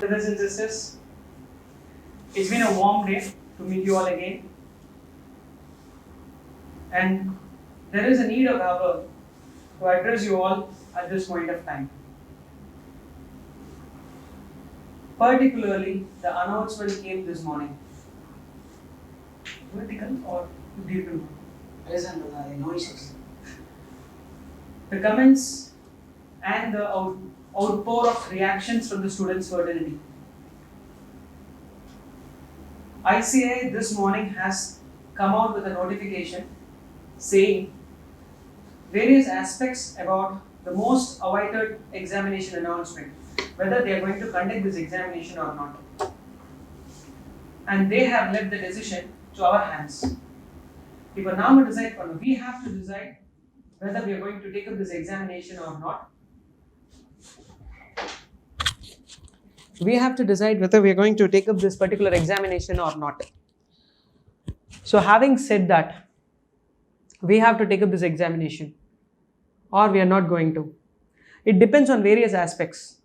Brothers and sisters, it's been a warm day to meet you all again, and there is a need of hour to address you all at this point of time. Particularly, the announcement came this morning. Vertical or digital? No issues. The comments and the outpour of reactions from the students' fraternity. ICA this morning has come out with a notification saying various aspects about the most awaited examination announcement, whether they are going to conduct this examination or not. And they have left the decision to our hands. We have to decide whether we are going to take up this examination or not. We have to decide whether we are going to take up this particular examination or not. So having said that, we have to take up this examination or we are not going to. It depends on various aspects.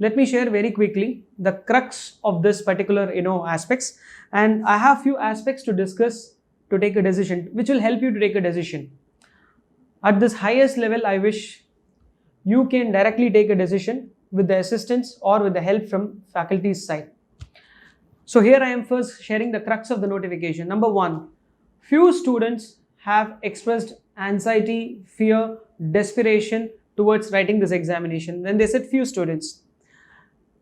Let me share very quickly the crux of this particular aspects, and I have few aspects to discuss to take a decision which will help you to take a decision. At this highest level, I wish you can directly take a decision with the assistance or with the help from faculty's side. So here I am first sharing the crux of the notification. Number one, few students have expressed anxiety, fear, desperation towards writing this examination. When they said few students,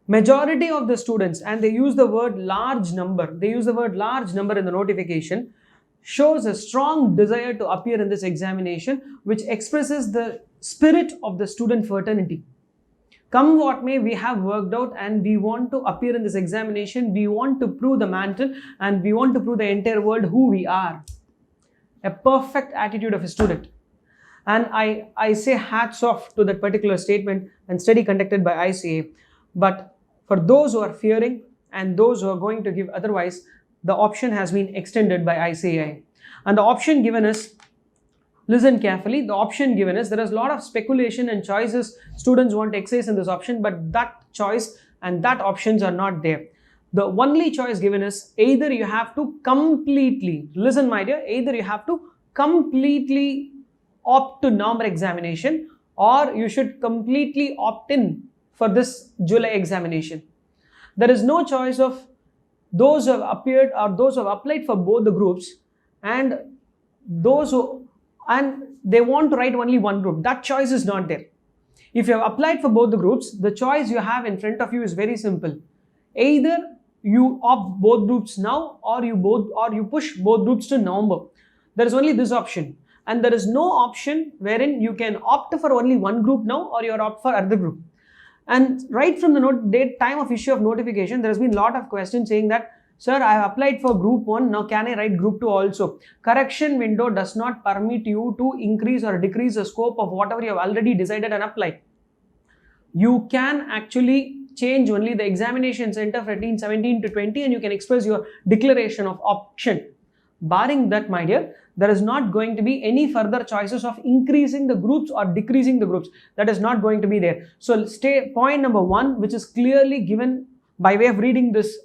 majority of the students, and they use the word large number, in the notification, shows a strong desire to appear in this examination, which expresses the spirit of the student fraternity. Come what may, we have worked out and we want to appear in this examination. We want to prove the mantle and we want to prove the entire world who we are. A perfect attitude of a student. And I say hats off to that particular statement and study conducted by ICA. But for those who are fearing and those who are going to give otherwise, the option has been extended by ICA. And the option given is, listen carefully, the option given is, there is a lot of speculation and choices students want to exercise in this option, but that choice and that options are not there. The only choice given is either you have to completely, listen my dear, either you have to completely opt to November examination or you should completely opt in for this July examination. There is no choice of those who have appeared or those who have applied for both the groups and those who, and they want to write only one group. That choice is not there. If you have applied for both the groups, the choice you have in front of you is very simple. Either you opt both groups now or you push both groups to November. There is only this option. And there is no option wherein you can opt for only one group now or you opt for other group. And right from the time of issue of notification, there has been a lot of questions saying that, sir, I have applied for group 1, now can I write group 2 also? Correction window does not permit you to increase or decrease the scope of whatever you have already decided and applied. You can actually change only the examination center from 17 to 20 and you can express your declaration of option. Barring that, my dear, there is not going to be any further choices of increasing the groups or decreasing the groups. That is not going to be there. So point number 1, which is clearly given by way of reading this,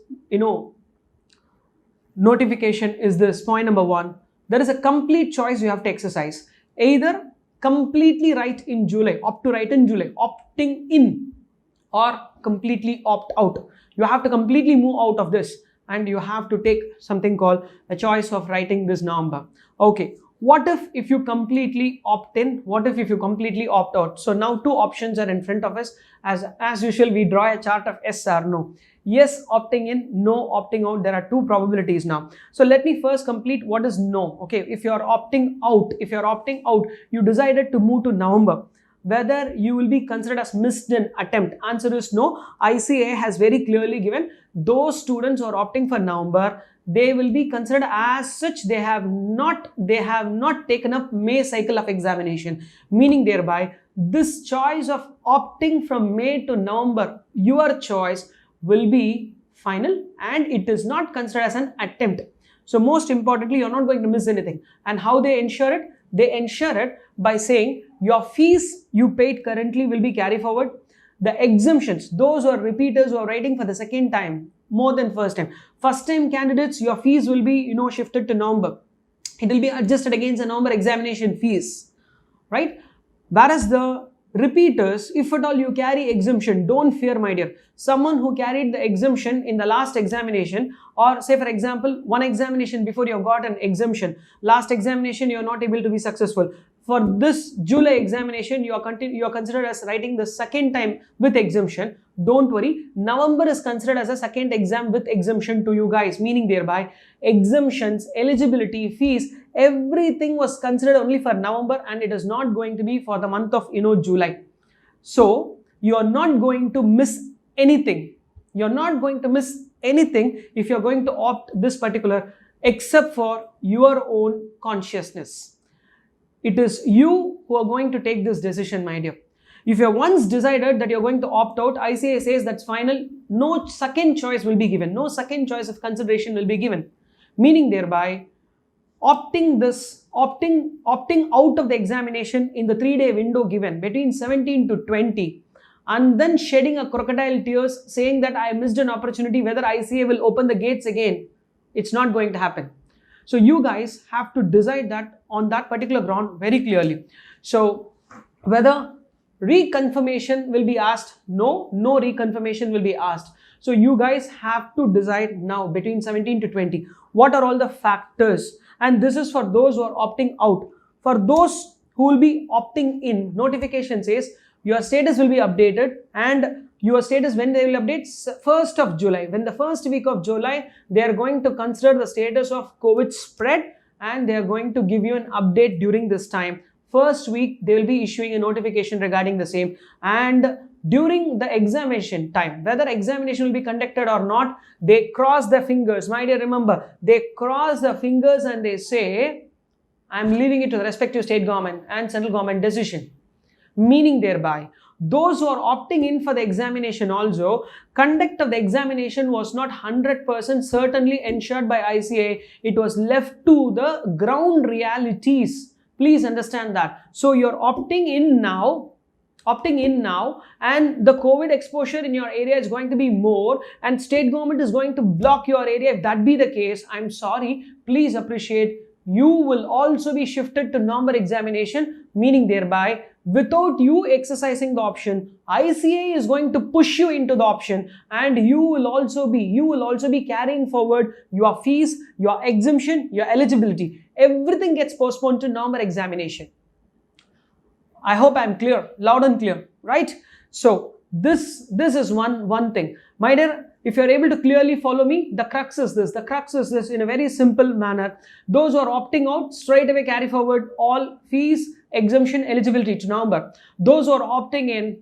notification, is this point number 1. There is a complete choice you have to exercise. Either completely write in July, opt to write in July, opting in, or completely opt out. You have to completely move out of this and you have to take something called a choice of writing this number. Okay, what if you completely opt in? What if you completely opt out? So now two options are in front of us. As usual, we draw a chart of yes or no. Yes, opting in, no, opting out. There are two probabilities now. So let me first complete what is no. Okay, if you are opting out, you decided to move to November. Whether you will be considered as missed an attempt? Answer is no. ICA has very clearly given those students who are opting for November, they will be considered as such. They have not taken up May cycle of examination, meaning thereby this choice of opting from May to November, your choice will be final and it is not considered as an attempt. So most importantly, you're not going to miss anything. And how they ensure it? They ensure it by saying your fees you paid currently will be carried forward. The exemptions, those who are repeaters who are writing for the second time, more than first time. First time candidates, your fees will be, shifted to November. It will be adjusted against the November examination fees, right? Whereas the repeaters, if at all you carry exemption, don't fear, my dear. Someone who carried the exemption in the last examination, or say for example, one examination before you have got an exemption, last examination you are not able to be successful. For this July examination, you are considered as writing the second time with exemption. Don't worry, November is considered as a second exam with exemption to you guys, meaning thereby exemptions, eligibility, fees, everything was considered only for November, and it is not going to be for the month of July. So you are not going to miss anything. You're not going to miss anything if you're going to opt this particular, except for your own consciousness. It is you who are going to take this decision, my dear. If you're once decided that you're going to opt out, ICAI says that's final. No second choice will be given. No second choice of consideration will be given. Meaning thereby, opting out of the examination in the 3-day window given between 17 to 20, and then shedding a crocodile tears saying that I missed an opportunity, whether ICAI will open the gates again, it's not going to happen. So you guys have to decide that on that particular ground very clearly. So whether reconfirmation will be asked, no reconfirmation will be asked. So you guys have to decide now between 17 to 20. What are all the factors? And this is for those who are opting out. For those who will be opting in, notification says your status will be updated, and your status, when they will update, 1st of July. When the first week of July, they are going to consider the status of COVID spread, and they are going to give you an update during this time. First week, they will be issuing a notification regarding the same. And during the examination time, whether examination will be conducted or not, they cross their fingers. My dear, remember, they cross their fingers and they say, I'm leaving it to the respective state government and central government decision. Meaning thereby, those who are opting in for the examination also, conduct of the examination was not 100% certainly ensured by ICAI. It was left to the ground realities. Please understand that. So you're opting in now, and the COVID exposure in your area is going to be more, and state government is going to block your area. If that be the case, I'm sorry, please appreciate, you will also be shifted to November examination, meaning thereby, without you exercising the option, ICAI is going to push you into the option, and you will also be carrying forward your fees, your exemption, your eligibility. Everything gets postponed to November examination. I hope I'm clear, loud and clear, right? So this is one thing. My dear, if you're able to clearly follow me, the crux is this in a very simple manner. Those who are opting out, straight away carry forward all fees, exemption, eligibility to November. Those who are opting in,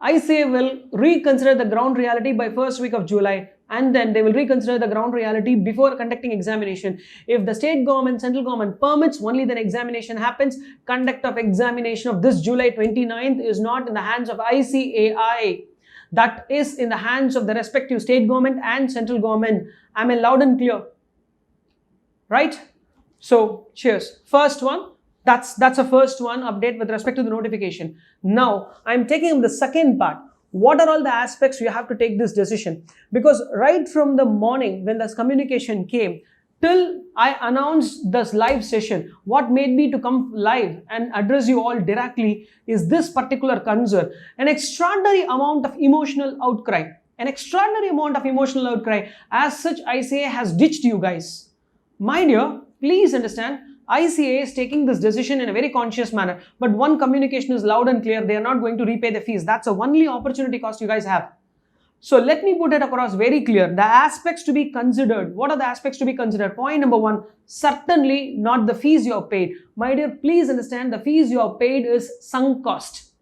ICAI will reconsider the ground reality by first week of July, and then they will reconsider the ground reality before conducting examination. If the state government, central government permits, only then examination happens. Conduct of examination of this July 29th is not in the hands of ICAI. That is in the hands of the respective state government and central government. I mean, loud and clear, right? So cheers. First one, that's a first one update with respect to the notification. Now I'm taking up the second part. What are all the aspects you have to take this decision? Because right from the morning when this communication came till I announced this live session, what made me to come live and address you all directly is this particular concern. An extraordinary amount of emotional outcry. As such, ICAI has ditched you guys. My dear, please understand, ICAI is taking this decision in a very conscious manner. But one communication is loud and clear. They are not going to repay the fees. That's the only opportunity cost you guys have. So let me put it across very clear. The aspects to be considered. What are the aspects to be considered? Point number one, certainly not the fees you have paid. My dear, please understand, the fees you have paid is sunk cost.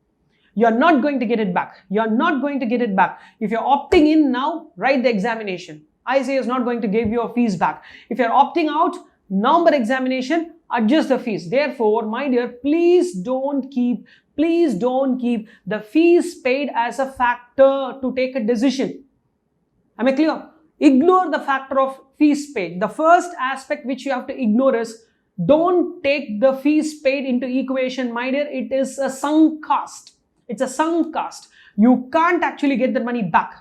You're not going to get it back. If you're opting in now, write the examination. ICAI is not going to give your fees back. If you're opting out, November examination, adjust the fees. Therefore, my dear, please don't keep the fees paid as a factor to take a decision. Am I clear? Ignore the factor of fees paid. The first aspect which you have to ignore is, don't take the fees paid into equation, my dear. It is a sunk cost. It's a sunk cost. You can't actually get the money back.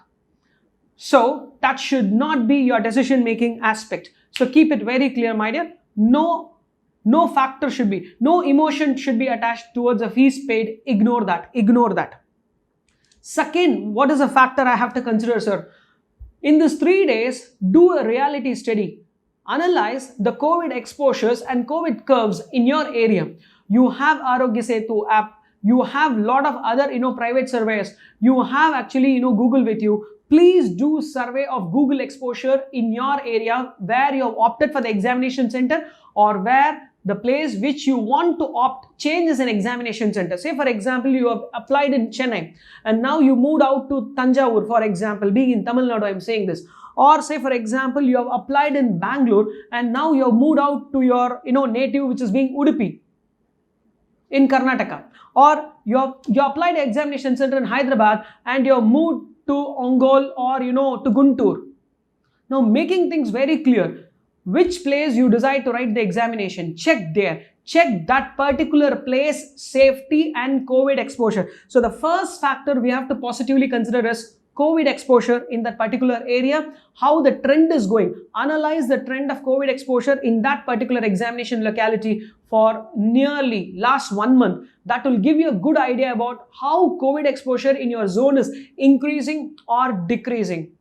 So that should not be your decision making aspect. So keep it very clear, my dear. No factor should be, no emotion should be attached towards a fees paid. Ignore that. Ignore that. Second, what is a factor I have to consider, sir? In these 3 days, do a reality study. Analyze the COVID exposures and COVID curves in your area. You have Arogya Setu app. You have lot of other, private surveys. You have actually, Google with you. Please do survey of Google exposure in your area where you have opted for the examination center or where the place which you want to opt changes an examination center. Say for example, you have applied in Chennai and now you moved out to Tanjavur, for example, being in Tamil Nadu, I am saying this. Or say for example, you have applied in Bangalore and now you have moved out to your, native, which is being Udupi in Karnataka. Or you applied an examination center in Hyderabad and you have moved to Ongole or, to Guntur. Now making things very clear. Which place you decide to write the examination, check there. Check that particular place, safety and COVID exposure. So the first factor we have to positively consider is COVID exposure in that particular area, how the trend is going. Analyze the trend of COVID exposure in that particular examination locality for nearly last 1 month. That will give you a good idea about how COVID exposure in your zone is increasing or decreasing.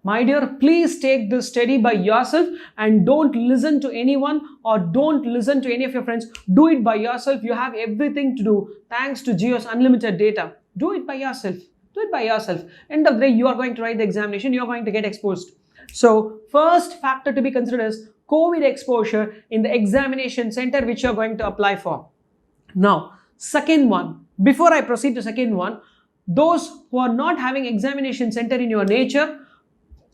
My dear, please take this study by yourself and don't listen to anyone or don't listen to any of your friends. Do it by yourself. You have everything to do thanks to Jio's unlimited data. Do it by yourself. Do it by yourself. End of the day, you are going to write the examination. You are going to get exposed. So first factor to be considered is COVID exposure in the examination center which you are going to apply for. Now, second one. Before I proceed to second one, those who are not having examination center in your nature,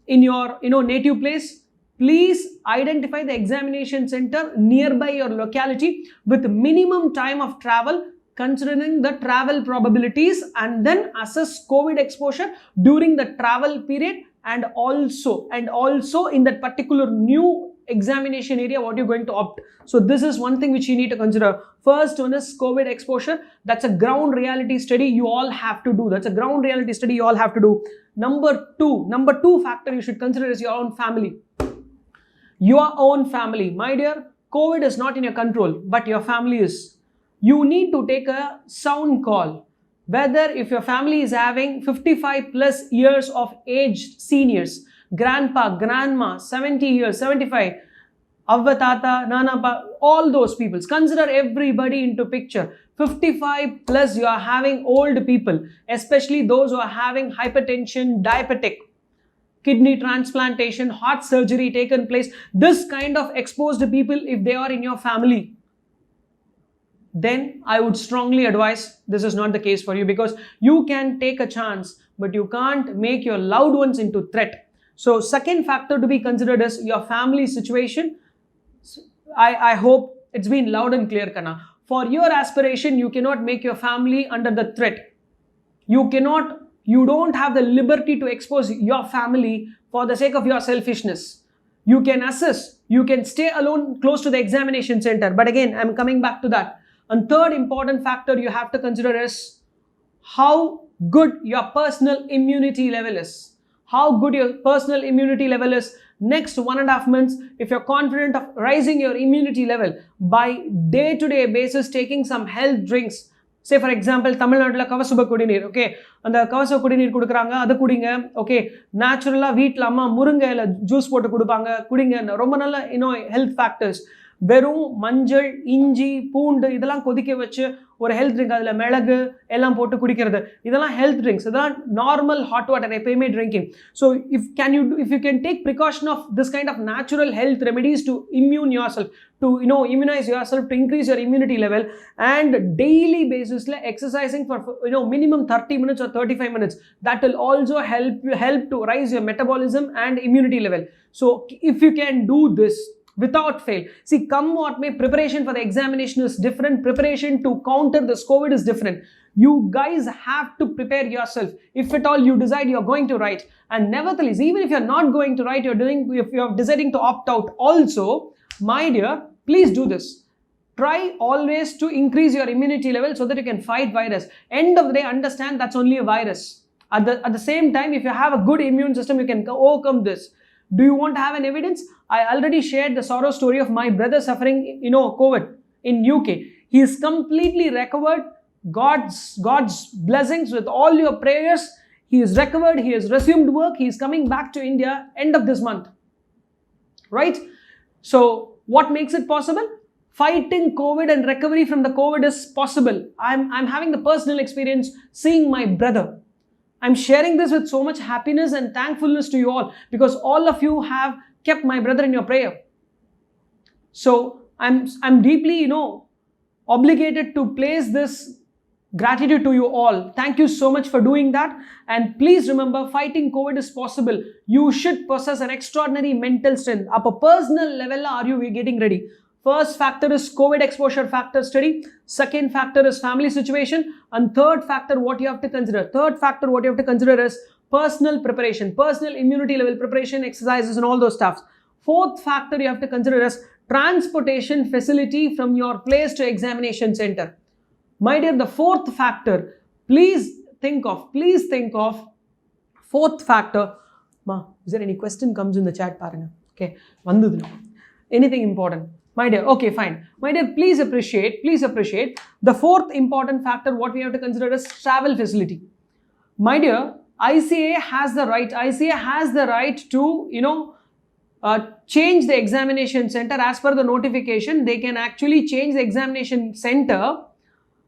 in your native place, please identify the examination center nearby your locality with minimum time of travel, considering the travel probabilities, and then assess COVID exposure during the travel period and also in that particular new examination area what you're going to opt. So this is one thing which you need to consider. First one is COVID exposure. That's a ground reality study you all have to do. That's a ground reality study you all have to do. Number two factor you should consider is your own family. Your own family. My dear, COVID is not in your control, but your family is. You need to take a sound call. Whether if your family is having 55 plus years of age seniors, grandpa, grandma, 70 years, 75, Avva Tata, Nana Pa, all those people. Consider everybody into picture. 55 plus you are having old people, especially those who are having hypertension, diabetic, kidney transplantation, heart surgery taken place. This kind of exposed people, if they are in your family, then I would strongly advise this is not the case for you, because you can take a chance, but you can't make your loved ones into threat. So second factor to be considered is your family situation. I hope it's been loud and clear, Kana. For your aspiration, you cannot make your family under the threat. You don't have the liberty to expose your family for the sake of your selfishness. You can assess, you can stay alone close to the examination center. But again, I'm coming back to that. And third important factor you have to consider is how good your personal immunity level is. How good your personal immunity level is. Next 1.5 months, if you're confident of rising your immunity level by day-to-day basis, taking some health drinks. Say for example, Tamil Nadu Kavasuba Kudineer, okay? And the Kavasuba Kudineer kudukranga, adu kudinga, okay? Naturally, veetla amma murunga illa juice potu kudupanga, kudinga, romba nalla, health factors. வெறும் மஞ்சள், இஞ்சி, பூண்டு இதெல்லாம் கொதிக்க வச்சு ஒரு health drink, அதில் மிளகு எல்லாம் போட்டு குடிக்கிறது, இதெல்லாம் ஹெல்த் ட்ரிங்க்ஸ். இதெல்லாம் நார்மல் ஹாட் வாட்டர் எப்பயுமே drinking. So if you can take precaution of this kind of natural health remedies to immune yourself, to immunize yourself, to increase your immunity level, and daily basis exercising for minimum 30 minutes or 35 minutes, that will also help to rise your metabolism and immunity level. So if you can do this without fail, see, come what may, preparation for the examination is different. Preparation to counter this COVID is different. You guys have to prepare yourself. If at all you decide you're going to write, and nevertheless, even if you're not going to write, if you're deciding to opt out also, my dear, please do this. try always to increase your immunity level so that you can fight virus. End of the day, understand that's only a virus. At the same time, if you have a good immune system, you can overcome this. Do you want to have an evidence? I already shared the sorrow story of my brother suffering, COVID in UK. He is completely recovered. God's blessings with all your prayers. He is recovered. He has resumed work. He is coming back to India end of this month. Right? So what makes it possible? Fighting COVID and recovery from the COVID is possible. I'm having the personal experience seeing my brother. I'm sharing this with so much happiness and thankfulness to you all because all of you have kept my brother in your prayer. So I'm deeply, obligated to place this gratitude to you all. Thank you so much for doing that. And please remember, fighting COVID is possible. You should possess an extraordinary mental strength. At a personal level, are you getting ready? First factor is COVID exposure factor study. Second factor is family situation. And third factor, what you have to consider. Third factor, what you have to consider is personal preparation, personal immunity level preparation, exercises and all those stuff. Fourth factor you have to consider is transportation facility from your place to examination center. My dear, the fourth factor, please think of fourth factor. Ma, is there any question comes in the chat? Okay. Anything important? My dear, okay, fine. My dear, please appreciate the fourth important factor. What we have to consider is travel facility. My dear, ICA has the right to, change the examination center as per the notification. They can actually change the examination center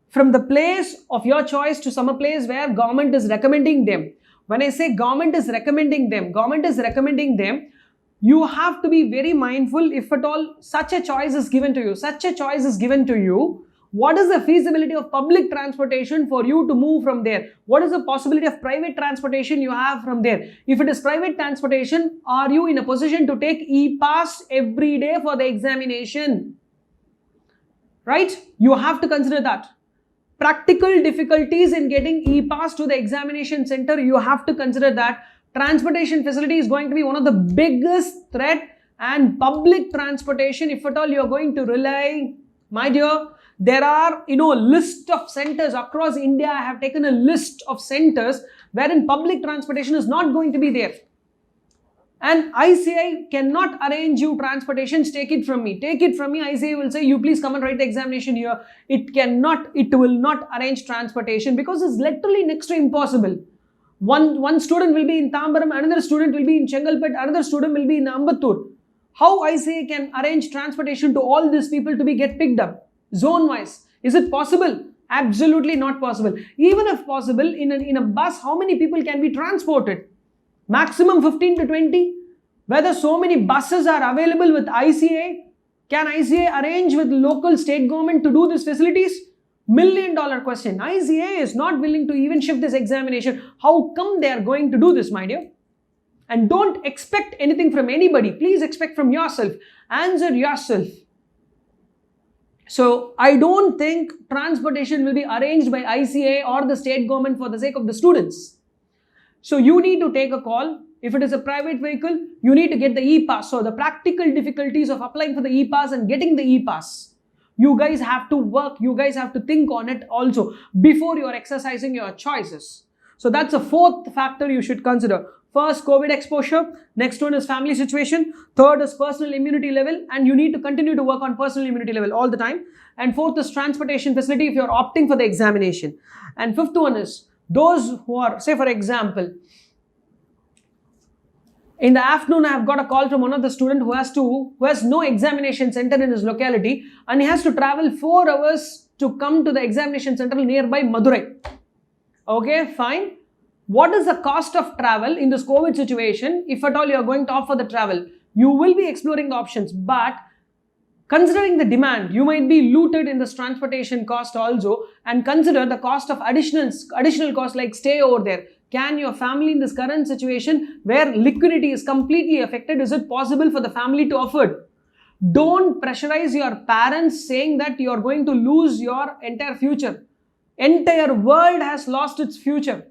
from the place of your choice to some place where government is recommending them. When I say government is recommending them, you have to be very mindful if at all such a choice is given to you. What is the feasibility of public transportation for you to move from there? What is the possibility of private transportation you have from there? If it is private transportation, are you in a position to take e-pass every day for the examination? Right? You have to consider that. Practical difficulties in getting e-pass to the examination center, you have to consider that. Transportation facility is going to be one of the biggest threat, and public transportation, if at all you are going to rely, my dear, there are, list of centers across India. I have taken a list of centers wherein public transportation is not going to be there. And ICI cannot arrange you transportations. Take it from me. ICI will say, you please come and write the examination here. It will not arrange transportation because it's literally next to impossible. One student will be in Tambaram, another student will be in Chengalpet, another student will be in Ambattur. How ICA can arrange transportation to all these people to get picked up zone wise? Is it possible? Absolutely not possible. Even if possible, in a bus, how many people can be transported? Maximum 15 to 20. Whether so many buses are available with ICA, can ICA arrange with local state government to do these facilities? $1 million question. ICA is not willing to even shift this examination. How come they are going to do this, my dear? And don't expect anything from anybody. Please expect from yourself. Answer yourself. So, I don't think transportation will be arranged by ICA or the state government for the sake of the students. So, you need to take a call. If it is a private vehicle, you need to get the e-pass. So, the practical difficulties of applying for the e-pass and getting the e-pass. You guys have to work. You guys have to think on it also before you are exercising your choices. So, that's a fourth factor you should consider. First, COVID exposure. Next one is family situation. Third is personal immunity level. And you need to continue to work on personal immunity level all the time. And fourth is transportation facility if you are opting for the examination. And fifth one is those who are, say for example, in the afternoon, I have got a call from one of the students who has no examination center in his locality and he has to travel 4 hours to come to the examination center nearby Madurai. Okay, fine. What is the cost of travel in this COVID situation? If at all you are going to opt for the travel, you will be exploring the options, but considering the demand, you might be looted in this transportation cost also, and consider the cost of additional cost like stay over there. Can your family in this current situation where liquidity is completely affected, is it possible for the family to afford? Don't pressurize your parents saying that you are going to lose your entire future. Entire world has lost its future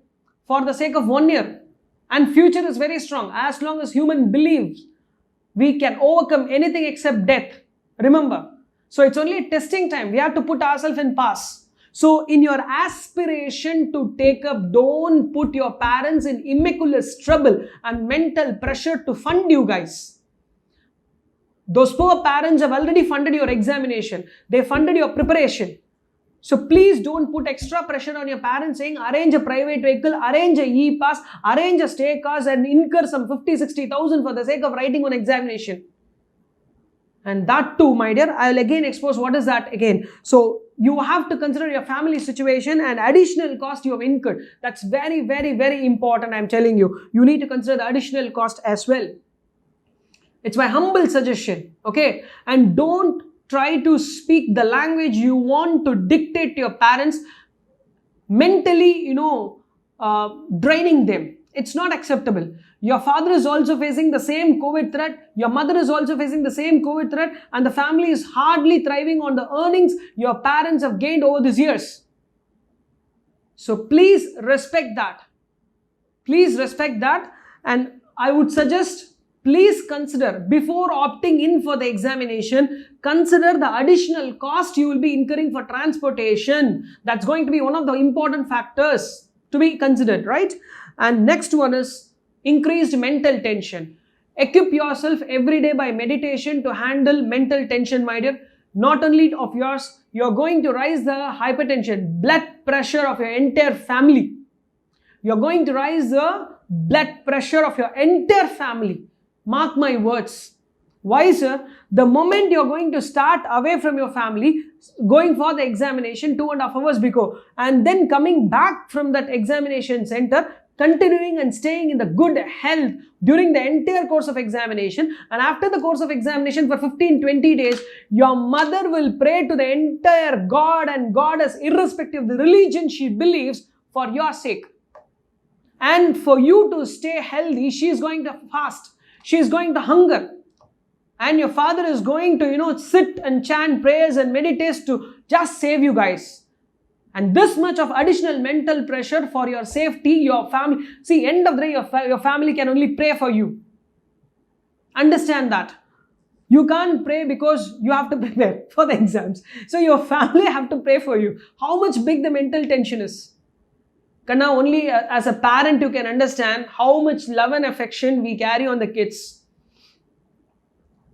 for the sake of 1 year. And future is very strong. As long as human believes, we can overcome anything except death. Remember. So it's only a testing time. We have to put ourselves in pass. So in your aspiration to take up, don't put your parents in immaculate trouble and mental pressure to fund you guys. Those poor parents have already funded your examination. They funded your preparation. So please don't put extra pressure on your parents saying arrange a private vehicle, arrange a e-pass, arrange a stay cost and incur some 50,000-60,000 for the sake of writing one examination. And that too, my dear, I will again expose what is that again. So you have to consider your family situation and additional cost you have incurred. That's very, very, very important. I'm telling you. You need to consider the additional cost as well. It's my humble suggestion. Okay. And don't try to speak the language you want to dictate to your parents, mentally, draining them. It's not acceptable. Your father is also facing the same COVID threat. Your mother is also facing the same COVID threat. And the family is hardly thriving on the earnings your parents have gained over these years. So please respect that. Please respect that. And I would suggest, please consider, before opting in for the examination, consider the additional cost you will be incurring for transportation. That's going to be one of the important factors to be considered, right? And next one is increased mental tension. Equip yourself every day by meditation to handle mental tension, my dear. Not only of yours, you're going to rise the hypertension, blood pressure of your entire family. You're going to rise the blood pressure of your entire family. Mark my words. Why, sir? The moment you're going to start away from your family, going for the examination 2.5 hours before, and then coming back from that examination center, continuing and staying in the good health during the entire course of examination, and after the course of examination for 15-20 days, your mother will pray to the entire God and Goddess, irrespective of the religion she believes, for your sake. And for you to stay healthy, she is going to fast. She is going to hunger. And your father is going to, sit and chant prayers and meditate to just save you guys. And this much of additional mental pressure for your safety, your family. See, end of the day, your family can only pray for you. Understand that. You can't pray because you have to prepare for the exams. So your family have to pray for you. How much big the mental tension is. Kanna, only as a parent you can understand how much love and affection we carry on the kids.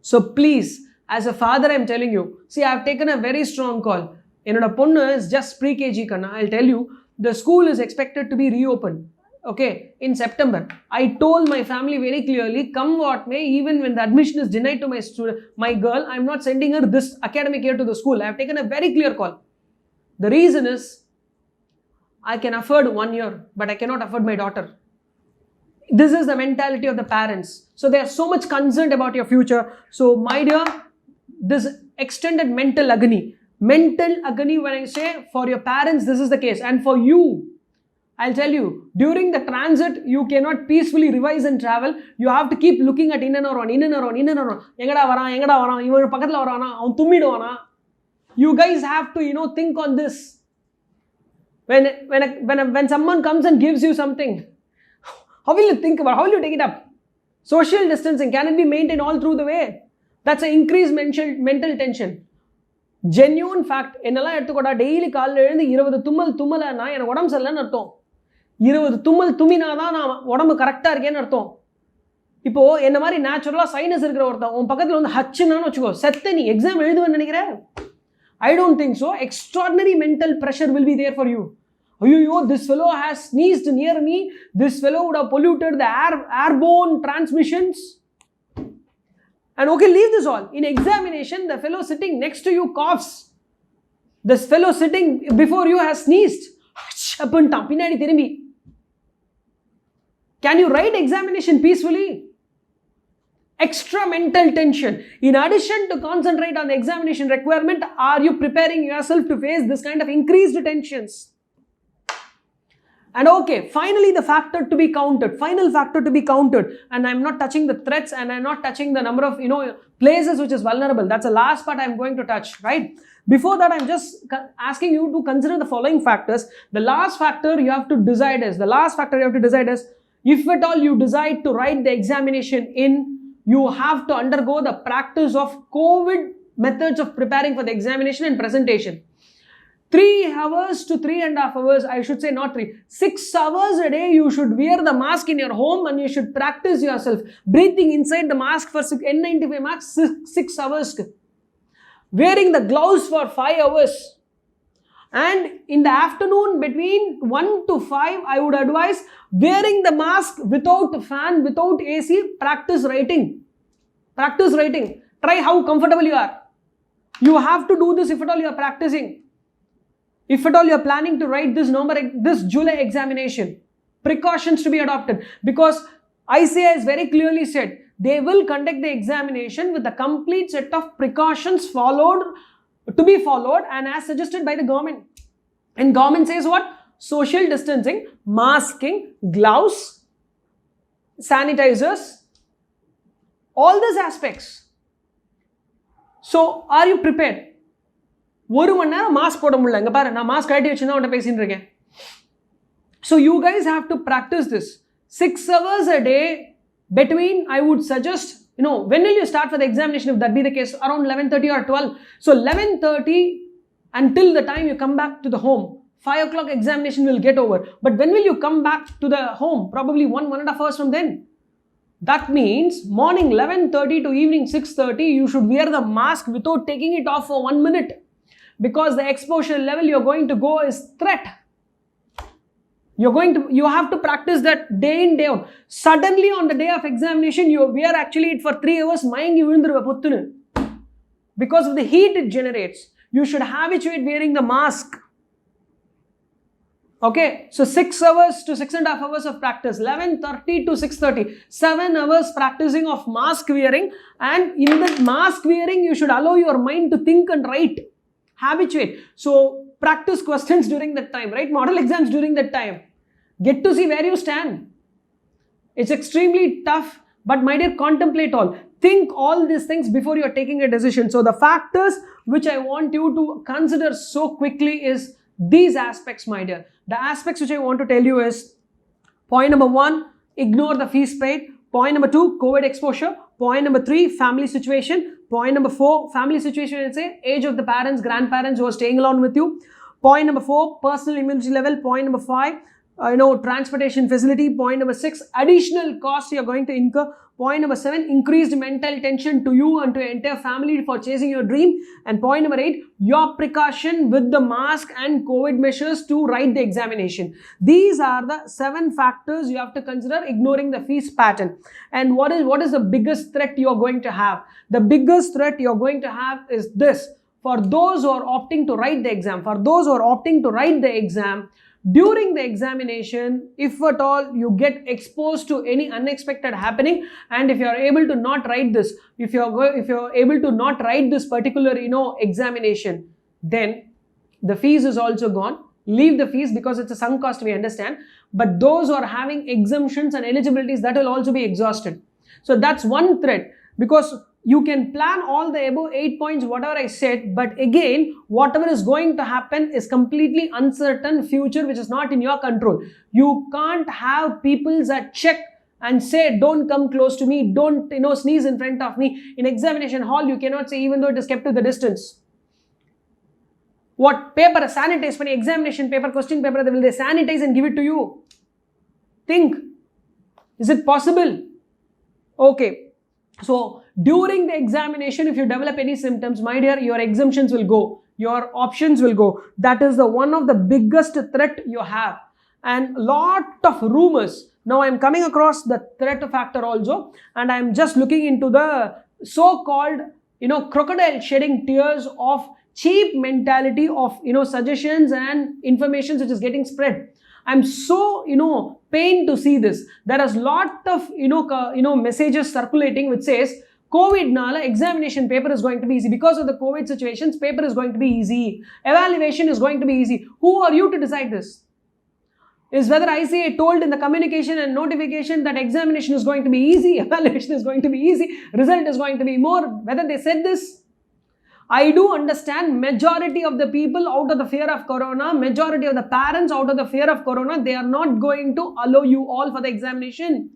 So please, as a father, I'm telling you, see, I've taken a very strong call. Enoda ponnu is just pre-KG, Kanna. I'll tell you, the school is expected to be reopened. Okay, in September. I told my family very clearly, come what may, even when the admission is denied to my girl, I'm not sending her this academic year to the school. I've taken a very clear call. The reason is, I can afford 1 year, but I cannot afford my daughter. This is the mentality of the parents. So they are so much concerned about your future. So my dear, this extended mental agony. Mental agony, when I say for your parents, this is the case. And for you, I'll tell you, during the transit, you cannot peacefully revise and travel. You have to keep looking at in and around. You guys have to, think on this. When someone comes and gives you something, how will you think about it? How will you take it up? Social distancing, can it be maintained all through the way? That's an increased mental tension. Genuine fact, என்னெல்லாம் எடுத்துக்கோடா daily காலையில் எழுந்து 20 தும்மல் தும்மலைன்னா எனக்கு உடம்பு சரியில்லைன்னு அர்த்தம். 20 தும்மல் தும்மினாதான் நான் உடம்பு கரெக்டாக இருக்கேன்னு அர்த்தம். இப்போ என்ன மாதிரி நேச்சுரலாக சைனஸ் இருக்கிற ஒருத்தன் உன் பக்கத்தில் வந்து ஹச்சுன்னு வச்சுக்கோ, செத்த நீ எக்ஸாம் எழுதுவேன்னு நினைக்கிறேன். I don't think so. Extraordinary mental pressure will be there for you. Oh, this fellow has sneezed near me. This fellow would have polluted the airborne transmissions. And okay, leave this all. In examination, the fellow sitting next to you coughs. This fellow sitting before you has sneezed. Can you write examination peacefully? Extra mental tension. In addition to concentrate on the examination requirement, are you preparing yourself to face this kind of increased tensions? And okay, finally the factor to be counted. Final factor to be counted. And I'm not touching the threats and I'm not touching the number of, places which is vulnerable. That's the last part I'm going to touch, right? Before that, I'm just asking you to consider the following factors. The last factor you have to decide is, if at all you decide to write the examination in, you have to undergo the practice of COVID methods of preparing for the examination and presentation. 3 hours to 3.5 hours, I should say not 3, 6 hours a day you should wear the mask in your home and you should practice yourself breathing inside the mask for N95 marks 6 hours. Wearing the gloves for 5 hours. And in the afternoon between 1 to 5, I would advise wearing the mask without fan, without AC, practice writing. Practice writing. Try how comfortable you are. You have to do this if at all you are practicing. If at all you are planning to write this July examination. Precautions to be adopted. Because ICAI has very clearly said, they will conduct the examination with a complete set of precautions to be followed and as suggested by the government. And government says what? Social distancing, masking, gloves, sanitizers, all these aspects. So, are you prepared? ஒரு மணி நேரம் mask போட முடியல இங்க பாரு நான் mask கட்டி வச்சு தான் உன்கிட்ட பேசிட்டு இருக்கேன். So you guys have to practice this 6 hours a day between, I would suggest, when will you start for the examination if that be the case? Around 11:30 or 12. So 11:30 until the time you come back to the home. 5 o'clock examination will get over. But when will you come back to the home? Probably 1.5 hours from then. That means morning 11:30 to evening 6:30 you should wear the mask without taking it off for 1 minute. Because the exposure level you're going to go is threat. You have to practice that day in, day out. Suddenly on the day of examination, you wear actually it for 3 hours, because of the heat it generates. You should habituate wearing the mask. Okay, so 6 hours to 6.5 hours of practice, 11:30 to 6:30, 7 hours practicing of mask wearing, and in the mask wearing, you should allow your mind to think and write. Habituate. So, practice questions during that time, right? Model exams during that time. Get to see where you stand. It's extremely tough, but my dear, contemplate all. Think all these things before you are taking a decision. So, the factors which I want you to consider so quickly is these aspects, my dear. The aspects which I want to tell you is, point number 1, ignore the fees paid. Point number 2, COVID exposure. Point number 3, family situation. Point number 4, family situation, let's say, age of the parents, grandparents who are staying along with you. Point number 4, personal immunity level. Point number 5, transportation facility. Point number 6, additional costs you are going to incur. Point number 7, increased mental tension to you and to your entire family for chasing your dream. And point number 8, your precaution with the mask and COVID measures to write the examination. These are the 7 factors you have to consider, ignoring the fees pattern. And what is the biggest threat you are going to have? The biggest threat you are going to have is this. For those who are opting to write the exam, during the examination, if at all you get exposed to any unexpected happening, and if you are able to not write this, if you are able to not write this particular examination, then the fees is also gone. Leave the fees because it's a sunk cost, we understand. But those who are having exemptions and eligibilities, that will also be exhausted. So that's one threat, because you can plan all the above 8 points, whatever I said, but again, whatever is going to happen is completely uncertain future, which is not in your control. You can't have people that check and say, don't come close to me, don't sneeze in front of me. In examination hall, you cannot say, even though it is kept to the distance. What paper sanitize for examination paper, question paper, will they sanitize and give it to you? Think, is it possible? Okay. So, during the examination, if you develop any symptoms, my dear, your exemptions will go, your options will go. That is one of the biggest threat you have. And lot of rumors. Now, I am coming across the threat factor also, and I am just looking into the so-called, crocodile shedding tears of cheap mentality of, suggestions and information which is getting spread. I'm so, pained to see this. There is lot of, messages circulating which says, COVID-nala examination paper is going to be easy. Because of the COVID situations, paper is going to be easy. Evaluation is going to be easy. Who are you to decide this? Is whether ICAI told in the communication and notification that examination is going to be easy, evaluation is going to be easy, result is going to be more, whether they said this? I do understand majority of the people out of the fear of corona, majority of the parents out of the fear of corona, they are not going to allow you all for the examination.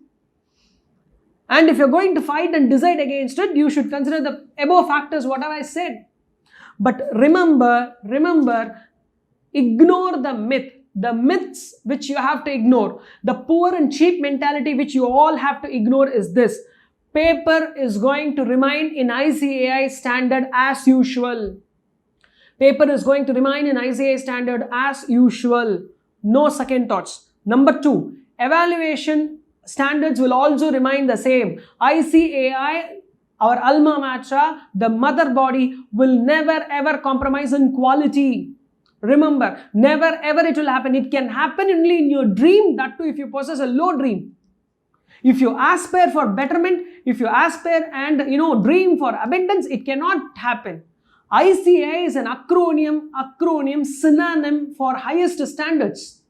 And if you're going to fight and decide against it, you should consider the above factors, whatever I said. But remember, ignore the myth. The myths which you have to ignore, the poor and cheap mentality which you all have to ignore is this. Paper is going to remain in ICAI standard as usual. Paper is going to remain in ICAI standard as usual. No second thoughts. Number 2, evaluation standards will also remain the same. ICAI, our alma mater, the mother body, will never ever compromise in quality. Remember, never ever it will happen. It can happen only in your dream, that too if you possess a low dream. If you aspire for betterment, if you aspire and dream for abundance, it cannot happen. ICAI is an acronym synonym for highest standards.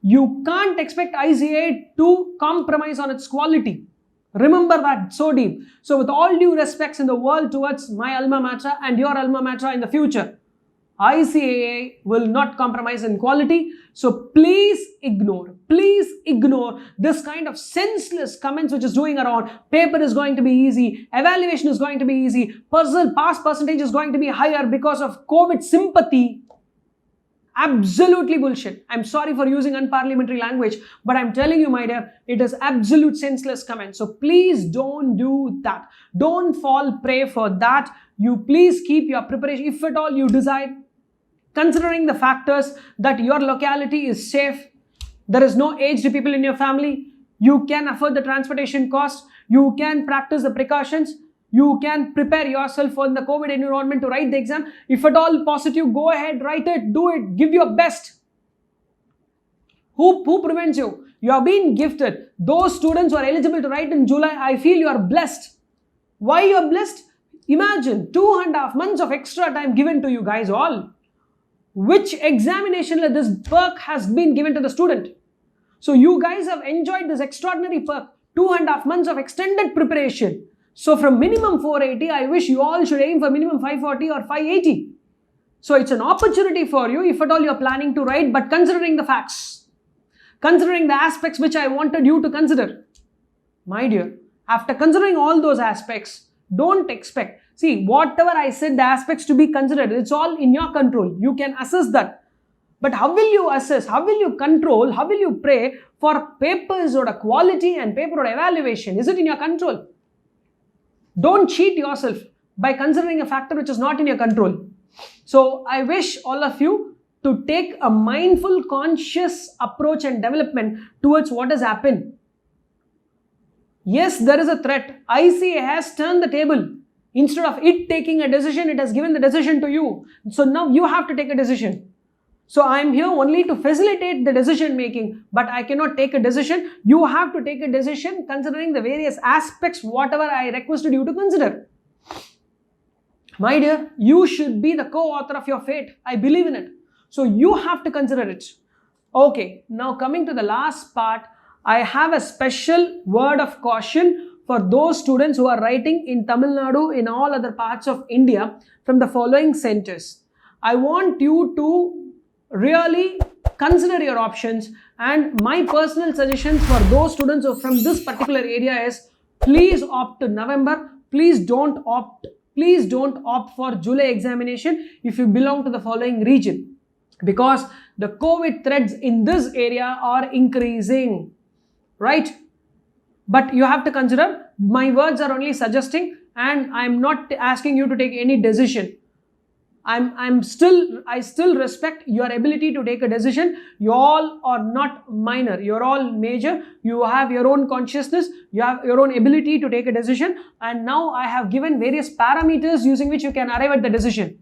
You can't expect ICAI to compromise on its quality. Remember that so deep. So with all due respects in the world towards my alma mater and your alma mater in the future, ICAI will not compromise in quality. So please ignore this kind of senseless comments which is doing around. Paper is going to be easy, evaluation is going to be easy, pass percentage is going to be higher because of COVID sympathy. Absolutely bullshit. I'm sorry for using unparliamentary language, but I'm telling you, my dear, it is absolute senseless comment. So please don't do that. Don't fall prey for that. You please keep your preparation. If at all you decide, considering the factors that your locality is safe, there is no aged people in your family, you can afford the transportation cost, you can practice the precautions, you can prepare yourself for the COVID environment to write the exam. If at all positive, go ahead, write it, do it, give your best. Who prevents you? You are being gifted. Those students who are eligible to write in July, I feel you are blessed. Why you are blessed? Imagine 2.5 months of extra time given to you guys all. Which examination like this perk has been given to the student? So you guys have enjoyed this extraordinary perk, 2.5 months of extended preparation. So from minimum 480, I wish you all should aim for minimum 540 or 580. So it's an opportunity for you if at all you're planning to write, but considering the facts, considering the aspects which I wanted you to consider. My dear, after considering all those aspects, don't expect. See, whatever I said, the aspects to be considered, it's all in your control. You can assess that. But how will you assess? How will you control? How will you pray for papers or quality and paper or evaluation? Is it in your control? Don't cheat yourself by considering a factor which is not in your control. So I wish all of you to take a mindful, conscious approach and development towards what has happened. Yes, there is a threat. ICA has turned the table. Instead of it taking a decision, it has given the decision to you. So now you have to take a decision. So I am here only to facilitate the decision making, but I cannot take a decision. You have to take a decision considering the various aspects, whatever I requested you to consider. My dear, you should be the co-author of your fate. I believe in it. So you have to consider it. Okay, now coming to the last part, I have a special word of caution for those students who are writing in Tamil Nadu, in all other parts of India, from the following centers. I want you to really consider your options, and my personal suggestions for those students who are from this particular area is, please opt to November. Please don't opt for July examination if you belong to the following region, because the COVID threats in this area are increasing, right? But you have to consider, my words are only suggesting, and I'm not asking you to take any decision. I still respect your ability to take a decision. You all are not minor. You're all major. You have your own consciousness. You have your own ability to take a decision. And now I have given various parameters using which you can arrive at the decision,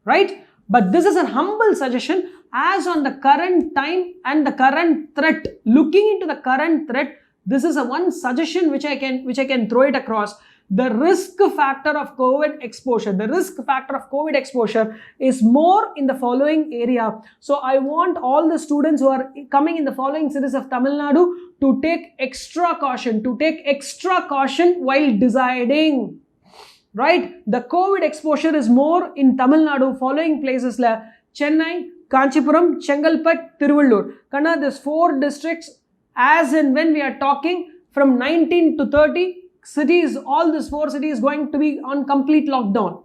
right? But this is a humble suggestion as on the current time and the current threat. Looking into the current threat, this is a one suggestion which I can throw it across. The risk factor of COVID exposure is more in the following area. So I want all the students who are coming in the following cities of Tamil Nadu to take extra caution, while deciding, right? The COVID exposure is more in Tamil Nadu, following places like Chennai, Kanchipuram, Chengalpet, Tiruvallur. These 4 districts, as and when we are talking, from 19 to 30 cities, all these 4 cities going to be on complete lockdown.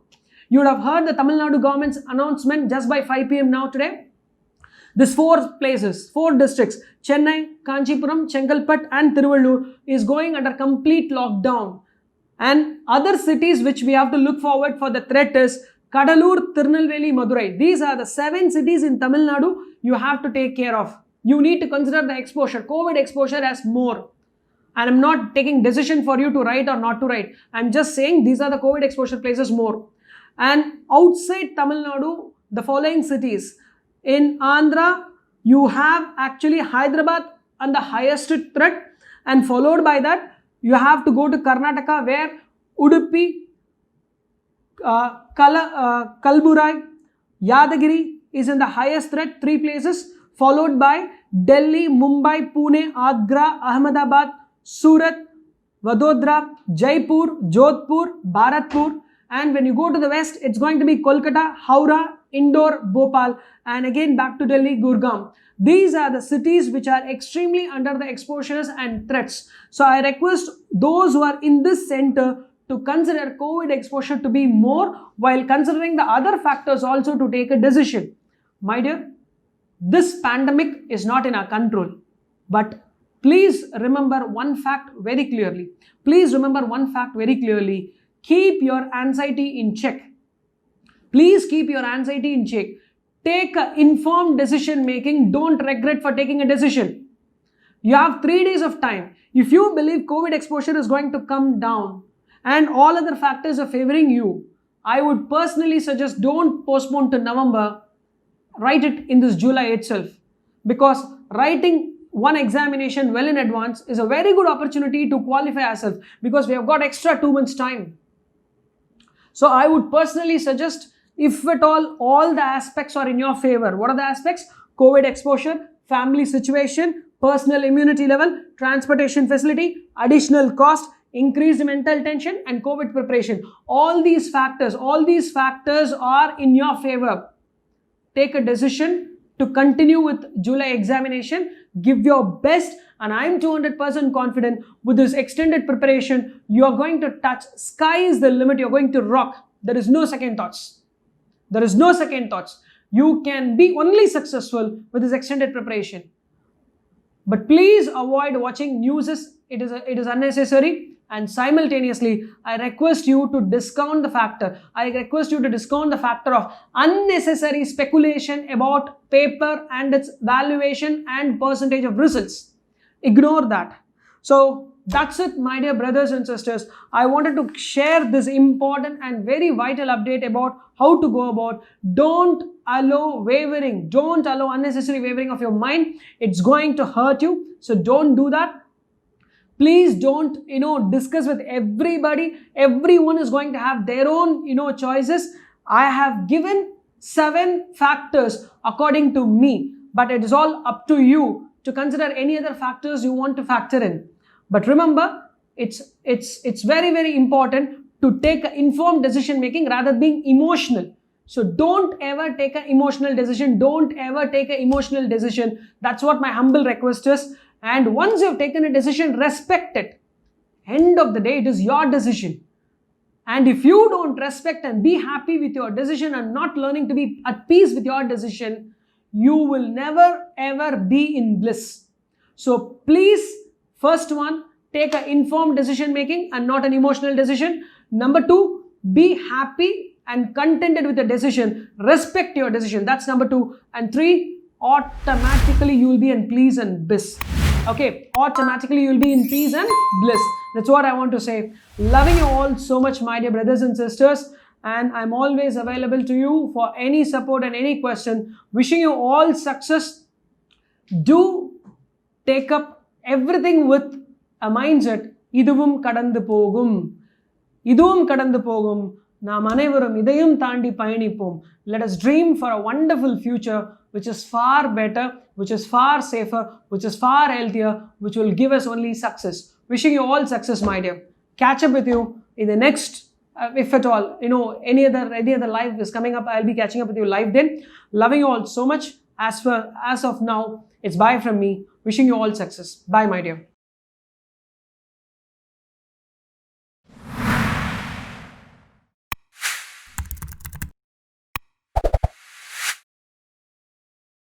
You would have heard the Tamil Nadu government's announcement just by 5 p.m. now today. These 4 places, 4 districts, Chennai, Kanchipuram, Chengalpet and Tiruvallur is going under complete lockdown. And other cities which we have to look forward for the threat is Kadalur, Tirunelveli, Madurai. These are the 7 cities in Tamil Nadu you have to take care of. You need to consider the exposure, COVID exposure as more. And I'm not taking decision for you to write or not to write. I'm just saying these are the COVID exposure places more. And outside Tamil Nadu, the following cities. In Andhra, you have actually Hyderabad on the highest threat, and followed by that, you have to go to Karnataka where Udupi, Kalburai, Yadagiri is in the highest threat, 3 places, followed by Delhi, Mumbai, Pune, Agra, Ahmedabad, Surat, Vadodara, Jaipur, Jodhpur, Bharatpur, and when you go to the west, it's going to be Kolkata, Howrah, Indore, Bhopal, and again back to Delhi, Gurgaon. These are the cities which are extremely under the exposures and threats. So I request those who are in this center to consider COVID exposure to be more, while considering the other factors also to take a decision. My dear, this pandemic is not in our control, but please remember one fact very clearly. Please remember one fact very clearly. Keep your anxiety in check. Please keep your anxiety in check. Take an informed decision making. Don't regret for taking a decision. You have 3 days of time. If you believe COVID exposure is going to come down and all other factors are favoring you, I would personally suggest don't postpone to November. Write it in this July itself. Because writing one examination well in advance is a very good opportunity to qualify ourselves, because we have got extra 2 months time. So I would personally suggest, if at all the aspects are in your favor. What are the aspects? COVID exposure, family situation, personal immunity level, transportation facility, additional cost, increased mental tension, and COVID preparation. All these factors are in your favor. Take a decision to continue with July examination. Give your best, and I'm 200% confident with this extended preparation, you are going to touch, sky is the limit, you're going to rock. There is no second thoughts. There is no second thoughts. You can be only successful with this extended preparation. But please avoid watching news. It is unnecessary, and simultaneously, I request you to discount the factor. I request you to discount the factor of unnecessary speculation about paper and its valuation and percentage of results. Ignore that. So that's it, my dear brothers and sisters. I wanted to share this important and very vital update about how to go about. Don't allow wavering. Don't allow unnecessary wavering of your mind. It's going to hurt you. So don't do that. Please don't, discuss with everybody. Everyone is going to have their own, choices. I have given 7 factors according to me, but it is all up to you to consider any other factors you want to factor in. But remember, it's very, very important to take an informed decision making rather than being emotional. So don't ever take an emotional decision. Don't ever take an emotional decision. That's what my humble request is. And once you've taken a decision, respect it. End of the day, it is your decision. And if you don't respect and be happy with your decision and not learning to be at peace with your decision, you will never ever be in bliss. So please, first one, take an informed decision making and not an emotional decision. Number 2, be happy and contented with the decision. Respect your decision. That's number 2. And 3, automatically you will be in peace and bliss. Okay, automatically you will be in peace and bliss. That's what I want to say. Loving you all so much, my dear brothers and sisters. And I'm always available to you for any support and any question. Wishing you all success. Do take up everything with a mindset. Iduvum kadandu pogum. Iduvum kadandu pogum. Naam anevarum idayum தாண்டி பயணிப்போம். Let us dream for a wonderful future which is far better, which is far safer, which is far healthier, which will give us only success. Wishing you all success, my dear. Catch up with you in the next, if at all, any other live is coming up, I'll be catching up with you live then. Loving you all so much. As of now, it's bye from me. Wishing you all success. Bye, my dear.